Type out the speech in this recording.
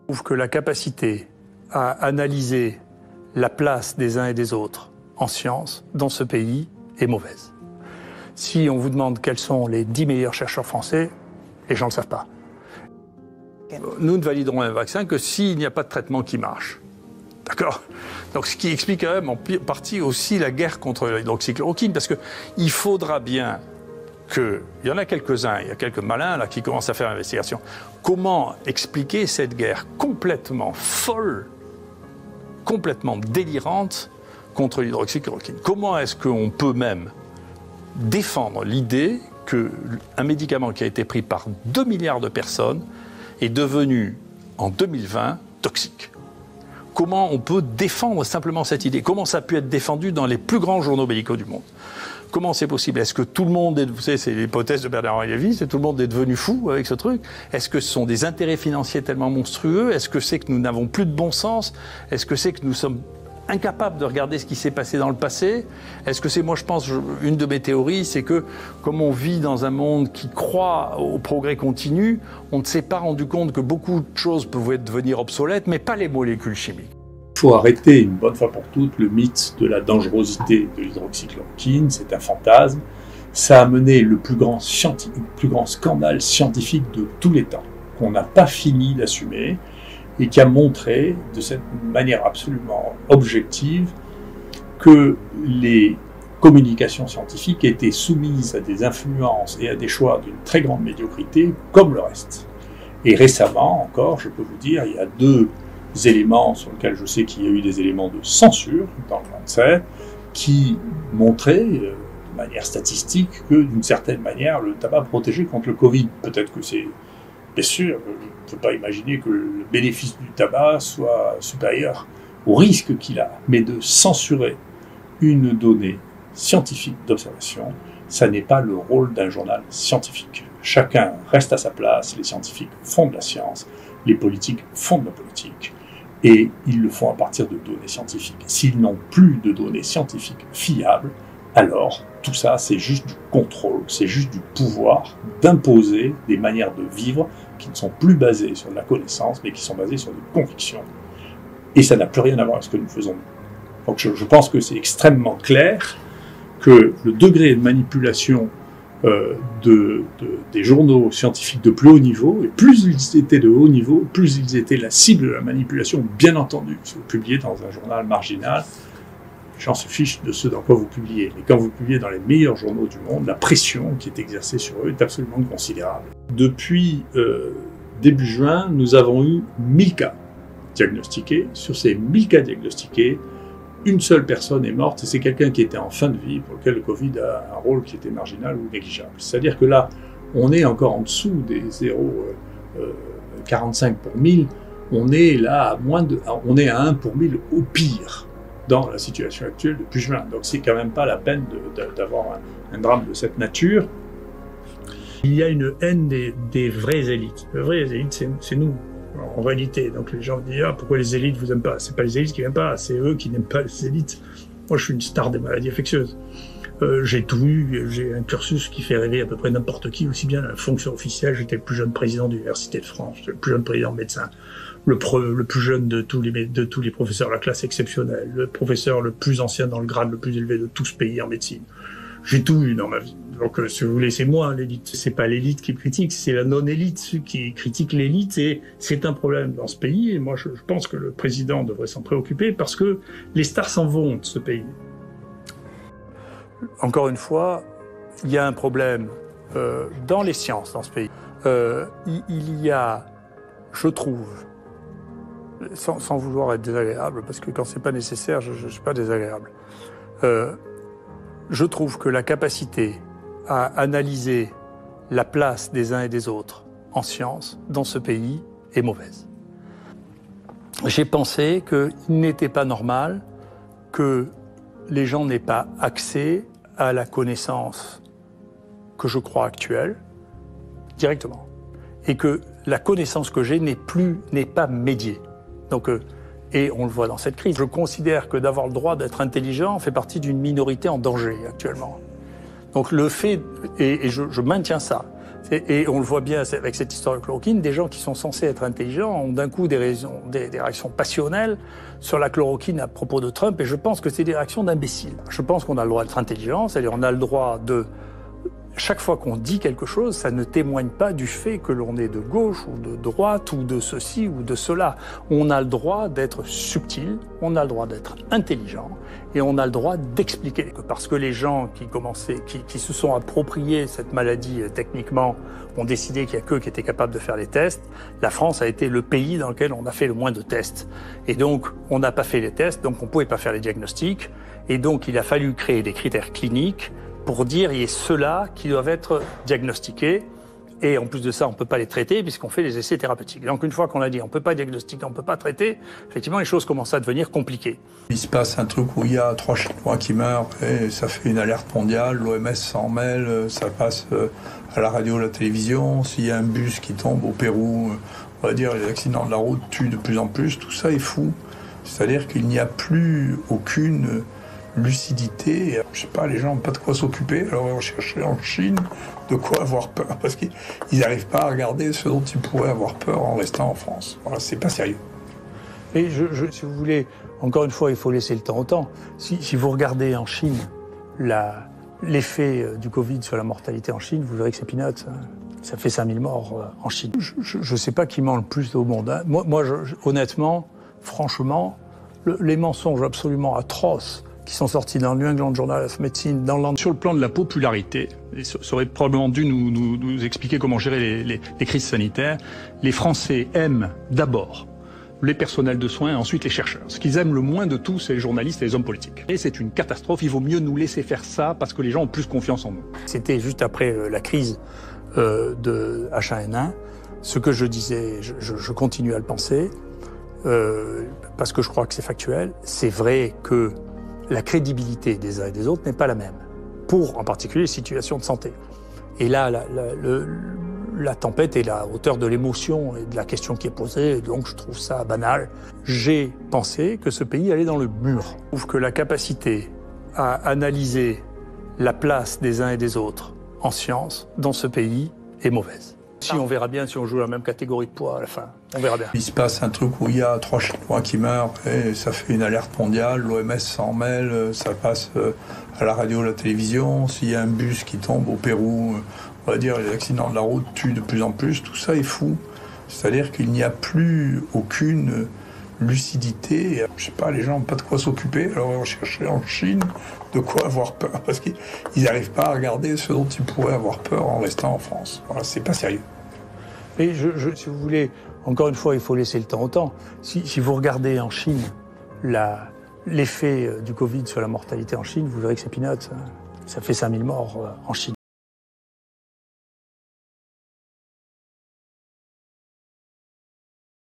Je trouve que la capacité à analyser la place des uns et des autres en sciences dans ce pays est mauvaise. Si on vous demande quels sont les 10 meilleurs chercheurs français, les gens ne le savent pas. Nous ne validerons un vaccin que s'il n'y a pas de traitement qui marche. D'accord ? Donc ce qui explique quand même en partie aussi la guerre contre l'hydroxychloroquine, parce qu'il faudra bien il y en a quelques-uns, il y a quelques malins là qui commencent à faire l'investigation. Comment expliquer cette guerre complètement folle, complètement délirante contre l'hydroxychloroquine? Comment est-ce qu'on peut même défendre l'idée qu'un médicament qui a été pris par 2 milliards de personnes est devenu, en 2020, toxique? Comment on peut défendre simplement cette idée? Comment ça a pu être défendu dans les plus grands journaux médicaux du monde? Comment c'est possible? Est-ce que tout le monde vous savez, c'est l'hypothèse de Bernard-Henri Lévy, tout le monde est devenu fou avec ce truc? Est-ce que ce sont des intérêts financiers tellement monstrueux? Est-ce que c'est que nous n'avons plus de bon sens? Est-ce que c'est que nous sommes incapables de regarder ce qui s'est passé dans le passé? Est-ce que c'est, moi je pense, une de mes théories, c'est que comme on vit dans un monde qui croit au progrès continu, on ne s'est pas rendu compte que beaucoup de choses pouvaient devenir obsolètes, mais pas les molécules chimiques. Il faut arrêter une bonne fois pour toutes le mythe de la dangerosité de l'hydroxychloroquine, c'est un fantasme. Ça a mené le plus grand scandale scientifique de tous les temps, qu'on n'a pas fini d'assumer, et qui a montré de cette manière absolument objective que les communications scientifiques étaient soumises à des influences et à des choix d'une très grande médiocrité, comme le reste. Et récemment encore, je peux vous dire, il y a 2 éléments sur lesquels je sais qu'il y a eu des éléments de censure dans le Lancet qui montraient de manière statistique que d'une certaine manière le tabac protégeait contre le Covid. Peut-être que c'est bien sûr, je ne peux pas imaginer que le bénéfice du tabac soit supérieur au risque qu'il a, mais de censurer une donnée scientifique d'observation, ça n'est pas le rôle d'un journal scientifique. Chacun reste à sa place, les scientifiques font de la science, les politiques font de la politique. Et ils le font à partir de données scientifiques. S'ils n'ont plus de données scientifiques fiables, alors tout ça c'est juste du contrôle, c'est juste du pouvoir d'imposer des manières de vivre qui ne sont plus basées sur la connaissance, mais qui sont basées sur des convictions. Et ça n'a plus rien à voir avec ce que nous faisons. Donc je pense que c'est extrêmement clair que le degré de manipulation des journaux scientifiques de plus haut niveau, et plus ils étaient de haut niveau, plus ils étaient la cible de la manipulation, bien entendu. Si vous publiez dans un journal marginal, les gens se fichent de ce dans quoi vous publiez. Mais quand vous publiez dans les meilleurs journaux du monde, la pression qui est exercée sur eux est absolument considérable. Depuis début juin, nous avons eu 1000 cas diagnostiqués. Sur ces 1000 cas diagnostiqués, une seule personne est morte, et c'est quelqu'un qui était en fin de vie, pour lequel le Covid a un rôle qui était marginal ou négligeable. C'est-à-dire que là, on est encore en dessous des 0,45 pour 1000, on est là on est à 1 pour 1000 au pire dans la situation actuelle depuis juin. Donc c'est quand même pas la peine d'avoir un drame de cette nature. Il y a une haine des vraies élites. Les vraies élites, c'est nous. En réalité, donc les gens disent pourquoi les élites vous aiment pas? C'est pas les élites qui m'aiment pas, c'est eux qui n'aiment pas les élites. Moi, je suis une star des maladies infectieuses. J'ai tout eu, j'ai un cursus qui fait rêver à peu près n'importe qui, aussi bien la fonction officielle. J'étais le plus jeune président de l'Université de France, j'étais le plus jeune président médecin, le plus jeune de tous les professeurs de la classe exceptionnelle, le professeur le plus ancien dans le grade le plus élevé de tout ce pays en médecine. J'ai tout eu dans ma vie. Donc, si vous voulez, c'est moi l'élite. C'est pas l'élite qui me critique, c'est la non-élite qui critique l'élite, et c'est un problème dans ce pays. Et moi, je pense que le président devrait s'en préoccuper parce que les stars s'en vont de ce pays. Encore une fois, il y a un problème dans les sciences dans ce pays. Il y a, je trouve, sans vouloir être désagréable, parce que quand c'est pas nécessaire, je suis pas désagréable. Je trouve que la capacité à analyser la place des uns et des autres en sciences dans ce pays est mauvaise. J'ai pensé qu'il n'était pas normal que les gens n'aient pas accès à la connaissance que je crois actuelle directement, et que la connaissance que j'ai n'est pas médiée. Donc, et on le voit dans cette crise. Je considère que d'avoir le droit d'être intelligent fait partie d'une minorité en danger actuellement. Donc le fait, et je maintiens ça, Et on le voit bien avec cette histoire de chloroquine, des gens qui sont censés être intelligents ont d'un coup des réactions passionnelles sur la chloroquine à propos de Trump, et je pense que c'est des réactions d'imbéciles. Je pense qu'on a le droit d'être intelligent, c'est-à-dire on a le droit de... Chaque fois qu'on dit quelque chose, ça ne témoigne pas du fait que l'on est de gauche ou de droite ou de ceci ou de cela. On a le droit d'être subtil, on a le droit d'être intelligent et on a le droit d'expliquer. Parce que les gens qui se sont appropriés cette maladie techniquement ont décidé qu'il n'y a qu'eux qui étaient capables de faire les tests. La France a été le pays dans lequel on a fait le moins de tests. Et donc, on n'a pas fait les tests, donc on ne pouvait pas faire les diagnostics. Et donc, il a fallu créer des critères cliniques pour dire il y a ceux-là qui doivent être diagnostiqués. Et en plus de ça, on ne peut pas les traiter puisqu'on fait les essais thérapeutiques. Donc une fois qu'on a dit on ne peut pas diagnostiquer, on ne peut pas traiter, effectivement les choses commencent à devenir compliquées. Il se passe un truc où il y a 3 Chinois qui meurent et ça fait une alerte mondiale, l'OMS s'en mêle, ça passe à la radio, à la télévision. S'il y a un bus qui tombe au Pérou, on va dire les accidents de la route tuent de plus en plus, tout ça est fou. C'est-à-dire qu'il n'y a plus aucune lucidité. Je sais pas, les gens n'ont pas de quoi s'occuper, alors on cherchait en Chine de quoi avoir peur, parce qu'ils n'arrivent pas à regarder ce dont ils pourraient avoir peur en restant en France. Voilà, c'est pas sérieux. Et si vous voulez, encore une fois, il faut laisser le temps au temps. Si vous regardez en Chine l'effet du Covid sur la mortalité en Chine, vous verrez que c'est peanuts. Ça fait 5000 morts en Chine. Je ne sais pas qui ment le plus au monde. Hein. Moi honnêtement, franchement, les mensonges absolument atroces qui sont sortis dans le New England Journal of Medicine, Sur le plan de la popularité, et ça aurait probablement dû nous expliquer comment gérer les crises sanitaires, les Français aiment d'abord les personnels de soins et ensuite les chercheurs. Ce qu'ils aiment le moins de tout, c'est les journalistes et les hommes politiques. Et c'est une catastrophe, il vaut mieux nous laisser faire ça parce que les gens ont plus confiance en nous. C'était juste après la crise de H1N1, ce que je disais, je continue à le penser, parce que je crois que c'est factuel. C'est vrai que la crédibilité des uns et des autres n'est pas la même, pour en particulier les situations de santé. Et là, la tempête est à la hauteur de l'émotion et de la question qui est posée, et donc je trouve ça banal. J'ai pensé que ce pays allait dans le mur. Je trouve que la capacité à analyser la place des uns et des autres en science dans ce pays est mauvaise. Si on verra bien si on joue la même catégorie de poids à la fin, on verra bien. Il se passe un truc où il y a 3 Chinois qui meurent et ça fait une alerte mondiale, l'OMS s'en mêle, ça passe à la radio, à la télévision. S'il y a un bus qui tombe au Pérou, on va dire les accidents de la route tuent de plus en plus, tout ça est fou. C'est-à-dire qu'il n'y a plus aucune lucidité. Je sais pas, les gens n'ont pas de quoi s'occuper, alors on cherchait en Chine de quoi avoir peur, parce qu'ils n'arrivent pas à regarder ce dont ils pourraient avoir peur en restant en France. Voilà, c'est pas sérieux. Et si vous voulez, encore une fois, il faut laisser le temps au temps. Si vous regardez en Chine l'effet du Covid sur la mortalité en Chine, vous verrez que c'est peanuts. Ça fait 5000 morts en Chine.